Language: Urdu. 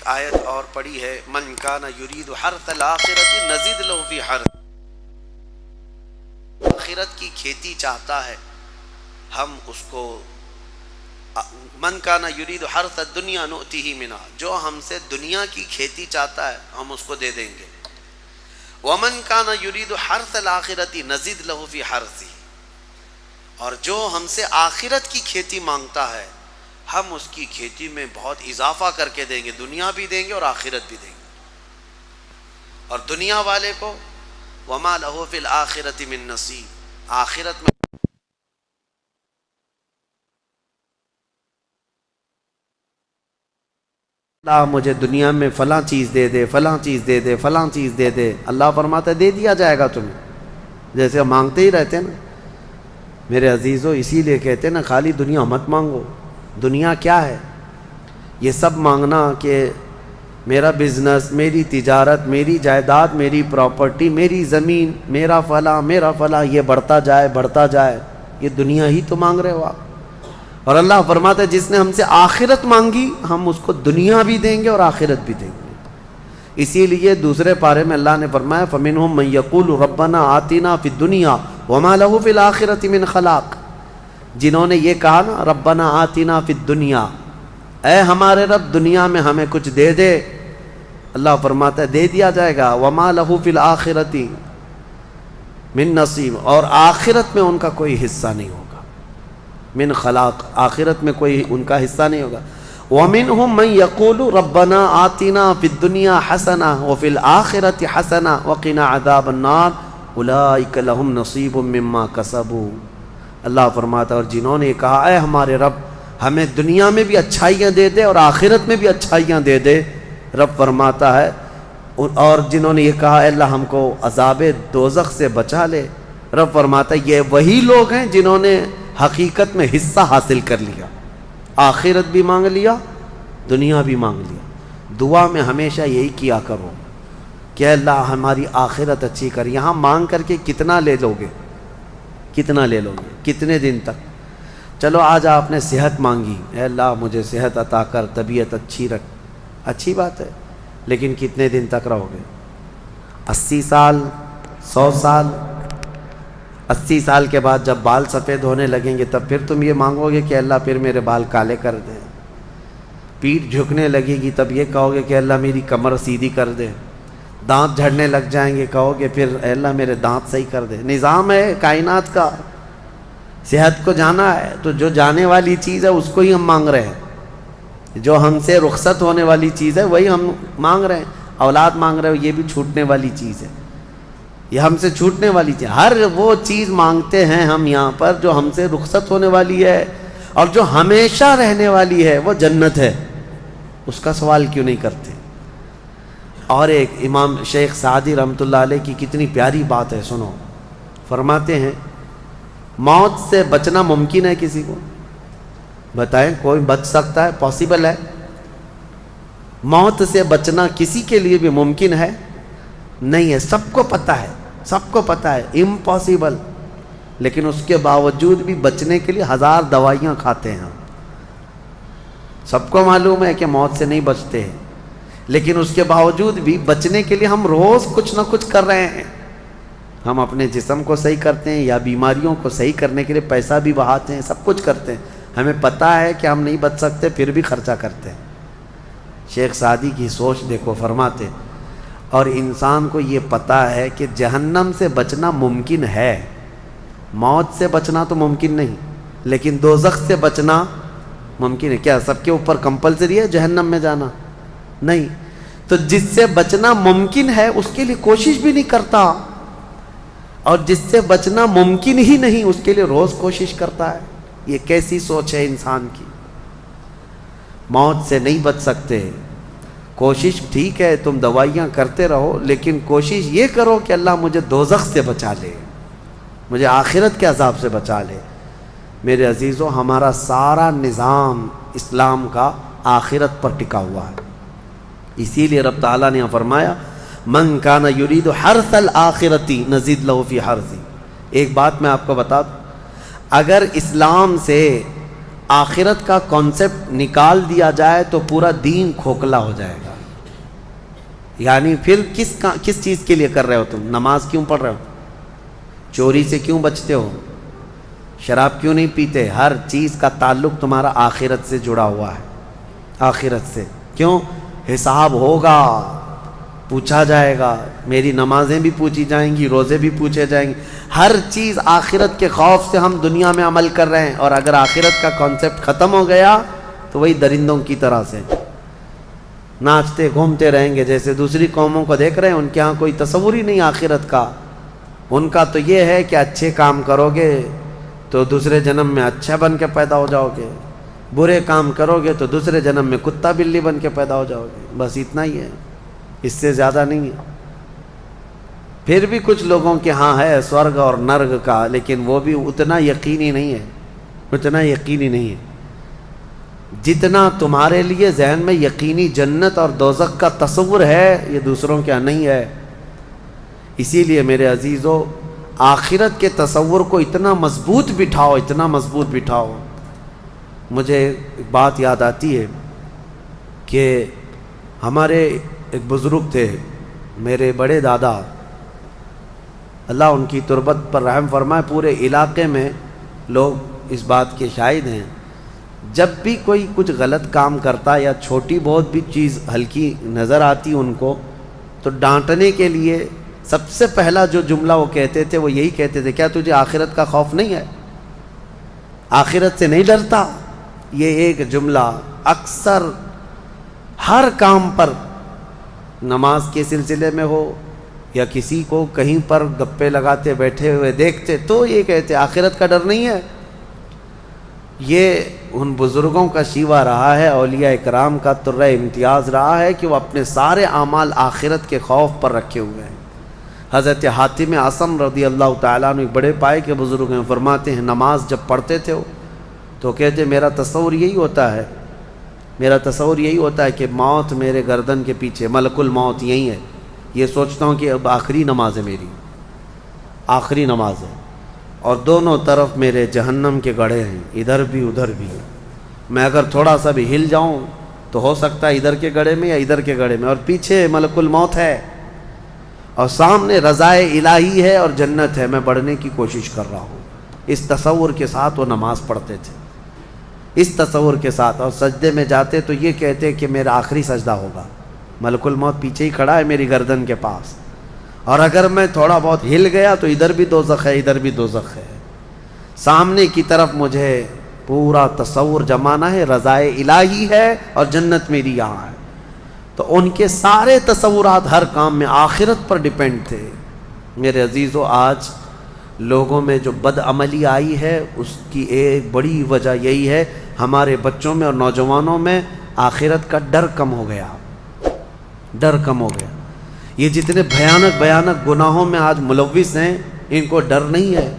آیت اور پڑھی ہے من کان یرید حرث الآخرۃ نزد لہ فی حرث، آخرت کی کھیتی چاہتا ہے ہم اس کو، من کان یرید حرث الدنیا نؤتیہ منہا، جو ہم سے دنیا کی کھیتی چاہتا ہے ہم اس کو دے دیں گے، ومن کان یرید حرث الآخرۃ نزد لہ فی حرثہ، اور جو ہم سے آخرت کی کھیتی مانگتا ہے ہم اس کی کھیتی میں بہت اضافہ کر کے دیں گے، دنیا بھی دیں گے اور آخرت بھی دیں گے۔ اور دنیا والے کو وما لہ فی الآخرۃ من نصیب، آخرت میں اللہ مجھے دنیا میں فلاں چیز دے دے، فلاں چیز دے دے، فلاں چیز دے دے، اللہ فرماتا ہے دے دیا جائے گا تمہیں، جیسے ہم مانگتے ہی رہتے ہیں نا میرے عزیزو، اسی لیے کہتے ہیں نا خالی دنیا مت مانگو۔ دنیا کیا ہے؟ یہ سب مانگنا کہ میرا بزنس، میری تجارت، میری جائیداد، میری پراپرٹی، میری زمین، میرا فلاں میرا فلاں، یہ بڑھتا جائے بڑھتا جائے، یہ دنیا ہی تو مانگ رہے ہو آپ۔ اور اللہ فرماتا ہے جس نے ہم سے آخرت مانگی ہم اس کو دنیا بھی دیں گے اور آخرت بھی دیں گے۔ اسی لیے دوسرے پارے میں اللہ نے فرمایا فَمِنْهُمْ مَنْ يَقُولُ رَبَّنَا آتِنَا فِي الدُّنْيَا وَمَا لَهُ فِي الْآخِرَةِ مِنْ خَلَاقٍ، جنہوں نے یہ کہا نا ربنا آتنا فی الدنیا، اے ہمارے رب دنیا میں ہمیں کچھ دے دے، اللہ فرماتا ہے دے دیا جائے گا، وما لہ فی الآخرۃ من نصیب، اور آخرت میں ان کا کوئی حصہ نہیں ہوگا، من خلاق، آخرت میں کوئی ان کا حصہ نہیں ہوگا۔ وَمِنْهُمْ مَنْ يَقُولُ رَبَّنَا آتِنَا فِي الدُّنْيَا حَسَنَةً وَفِي الْآخِرَةِ حَسَنَةً وَقِنَا عَذَابَ النَّارِ أُولَٰئِكَ لَهُمْ نَصِيبٌ مِّمَّا كَسَبُوا، اللہ فرماتا ہے اور جنہوں نے کہا اے ہمارے رب ہمیں دنیا میں بھی اچھائیاں دے دے اور آخرت میں بھی اچھائیاں دے دے، رب فرماتا ہے، اور جنہوں نے یہ کہا اے اللہ ہم کو عذاب دوزخ سے بچا لے، رب فرماتا ہے یہ وہی لوگ ہیں جنہوں نے حقیقت میں حصہ حاصل کر لیا، آخرت بھی مانگ لیا دنیا بھی مانگ لیا۔ دعا میں ہمیشہ یہی کیا کرو کہ اللہ ہماری آخرت اچھی کر، یہاں مانگ کر کے کتنا لے لو گے، کتنا لے لو گے، کتنے دن تک؟ چلو آج آپ نے صحت مانگی، اے اللہ مجھے صحت عطا کر، طبیعت اچھی رکھ، اچھی بات ہے، لیکن کتنے دن تک رہو گے؟ 80 سال، 100 سال؟ 80 سال کے بعد جب بال سفید ہونے لگیں گے تب پھر تم یہ مانگو گے کہ اللہ پھر میرے بال کالے کر دے، پیٹھ جھکنے لگے گی تب یہ کہو گے کہ اللہ میری کمر سیدھی کر دے، دانت جھڑنے لگ جائیں گے کہو گے پھر اے اللہ میرے دانت صحیح کر دے۔ نظام ہے کائنات کا، صحت کو جانا ہے تو جو جانے والی چیز ہے اس کو ہی ہم مانگ رہے ہیں، جو ہم سے رخصت ہونے والی چیز ہے وہی ہم مانگ رہے ہیں۔ اولاد مانگ رہے ہو یہ بھی چھوٹنے والی چیز ہے، یہ ہم سے چھوٹنے والی چیز، ہر وہ چیز مانگتے ہیں ہم یہاں پر جو ہم سے رخصت ہونے والی ہے، اور جو ہمیشہ رہنے والی ہے وہ جنت ہے، اس کا سوال کیوں نہیں کرتے؟ اور ایک امام شیخ سعدی رحمۃ اللہ علیہ کی کتنی پیاری بات ہے، سنو، فرماتے ہیں موت سے بچنا ممکن ہے کسی کو؟ بتائیں کوئی بچ سکتا ہے؟ پاسبل ہے؟ موت سے بچنا کسی کے لیے بھی ممکن ہے؟ نہیں ہے، سب کو پتہ ہے، سب کو پتہ ہے امپاسبل، لیکن اس کے باوجود بھی بچنے کے لیے 1000 دوائیاں کھاتے ہیں۔ سب کو معلوم ہے کہ موت سے نہیں بچتے ہیں، لیکن اس کے باوجود بھی بچنے کے لیے ہم روز کچھ نہ کچھ کر رہے ہیں، ہم اپنے جسم کو صحیح کرتے ہیں یا بیماریوں کو صحیح کرنے کے لیے پیسہ بھی بہاتے ہیں، سب کچھ کرتے ہیں، ہمیں پتہ ہے کہ ہم نہیں بچ سکتے پھر بھی خرچہ کرتے ہیں۔ شیخ سعدی کی سوچ دیکھو، فرماتے اور انسان کو یہ پتہ ہے کہ جہنم سے بچنا ممکن ہے، موت سے بچنا تو ممکن نہیں، لیکن دوزخ سے بچنا ممکن ہے۔ کیا سب کے اوپر کمپلسری ہے جہنم میں جانا؟ نہیں، تو جس سے بچنا ممکن ہے اس کے لیے کوشش بھی نہیں کرتا، اور جس سے بچنا ممکن ہی نہیں اس کے لیے روز کوشش کرتا ہے۔ یہ کیسی سوچ ہے انسان کی؟ موت سے نہیں بچ سکتے، کوشش ٹھیک ہے تم دوائیاں کرتے رہو، لیکن کوشش یہ کرو کہ اللہ مجھے دوزخ سے بچا لے، مجھے آخرت کے عذاب سے بچا لے۔ میرے عزیزو ہمارا سارا نظام اسلام کا آخرت پر ٹکا ہوا ہے، اسی لیے رب تعالیٰ نے فرمایا من کان یرید حرث الآخرۃ نزد لہ فی حرثہ۔ ایک بات میں آپ کو بتا دوں، اگر اسلام سے آخرت کا کانسیپٹ نکال دیا جائے تو پورا دین کھوکھلا ہو جائے گا۔ یعنی پھر کس چیز کے لیے کر رہے ہو تم؟ نماز کیوں پڑھ رہے ہو؟ چوری سے کیوں بچتے ہو؟ شراب کیوں نہیں پیتے؟ ہر چیز کا تعلق تمہارا آخرت سے جڑا ہوا ہے، آخرت سے۔ کیوں؟ حساب ہوگا، پوچھا جائے گا، میری نمازیں بھی پوچھی جائیں گی، روزے بھی پوچھے جائیں گے، ہر چیز آخرت کے خوف سے ہم دنیا میں عمل کر رہے ہیں، اور اگر آخرت کا کانسیپٹ ختم ہو گیا تو وہی درندوں کی طرح سے ناچتے گھومتے رہیں گے۔ جیسے دوسری قوموں کو دیکھ رہے ہیں، ان کے ہاں کوئی تصور ہی نہیں آخرت کا، ان کا تو یہ ہے کہ اچھے کام کرو گے تو دوسرے جنم میں اچھا بن کے پیدا ہو جاؤ گے، برے کام کرو گے تو دوسرے جنم میں کتا بلی بن کے پیدا ہو جاؤ گے، بس اتنا ہی ہے، اس سے زیادہ نہیں ہے۔ پھر بھی کچھ لوگوں کے ہاں ہے سورگ اور نرگ کا، لیکن وہ بھی اتنا یقینی نہیں ہے، اتنا یقینی نہیں ہے جتنا تمہارے لیے ذہن میں یقینی جنت اور دوزخ کا تصور ہے، یہ دوسروں کے ہاں نہیں ہے۔ اسی لیے میرے عزیزو، آخرت کے تصور کو اتنا مضبوط بٹھاؤ، اتنا مضبوط بٹھاؤ۔ مجھے ایک بات یاد آتی ہے کہ ہمارے ایک بزرگ تھے، میرے بڑے دادا، اللہ ان کی تربت پر رحم فرمائے، پورے علاقے میں لوگ اس بات کے شاہد ہیں، جب بھی کوئی کچھ غلط کام کرتا یا چھوٹی بہت بھی چیز ہلکی نظر آتی ان کو، تو ڈانٹنے کے لیے سب سے پہلا جو جملہ وہ کہتے تھے وہ یہی کہتے تھے، کیا تجھے آخرت کا خوف نہیں ہے؟ آخرت سے نہیں ڈرتا؟ یہ ایک جملہ اکثر ہر کام پر، نماز کے سلسلے میں ہو یا کسی کو کہیں پر گپے لگاتے بیٹھے ہوئے دیکھتے تو یہ کہتے آخرت کا ڈر نہیں ہے۔ یہ ان بزرگوں کا شیوا رہا ہے، اولیاء اکرام کا طرہ امتیاز رہا ہے کہ وہ اپنے سارے اعمال آخرت کے خوف پر رکھے ہوئے ہیں۔ حضرت حاتم اعصم رضی اللہ تعالیٰ عنہ ایک بڑے پائے کے بزرگ ہیں، فرماتے ہیں نماز جب پڑھتے تھے تو کہتے میرا تصور یہی ہوتا ہے، میرا تصور یہی ہوتا ہے کہ موت میرے گردن کے پیچھے، ملک الموت یہی ہے، یہ سوچتا ہوں کہ اب آخری نماز ہے، میری آخری نماز ہے، اور دونوں طرف میرے جہنم کے گڑھے ہیں، ادھر بھی ادھر بھی، میں اگر تھوڑا سا بھی ہل جاؤں تو ہو سکتا ہے ادھر کے گڑھے میں یا ادھر کے گڑھے میں، اور پیچھے ملک الموت ہے اور سامنے رضائے الہی ہے اور جنت ہے، میں بڑھنے کی کوشش کر رہا ہوں۔ اس تصور کے ساتھ وہ نماز پڑھتے تھے، اس تصور کے ساتھ، اور سجدے میں جاتے تو یہ کہتے کہ میرا آخری سجدہ ہوگا، ملک الموت پیچھے ہی کھڑا ہے میری گردن کے پاس، اور اگر میں تھوڑا بہت ہل گیا تو ادھر بھی دوزخ ہے، ادھر بھی دوزخ ہے، سامنے کی طرف مجھے پورا تصور جمانا ہے، رضائے الہی ہے اور جنت میری یہاں ہے۔ تو ان کے سارے تصورات ہر کام میں آخرت پر ڈیپینڈ تھے۔ میرے عزیزو، آج لوگوں میں جو بد عملی آئی ہے اس کی ایک بڑی وجہ یہی ہے، ہمارے بچوں میں اور نوجوانوں میں آخرت کا ڈر کم ہو گیا، ڈر کم ہو گیا۔ یہ جتنے بھیانک گناہوں میں آج ملوث ہیں، ان کو ڈر نہیں ہے۔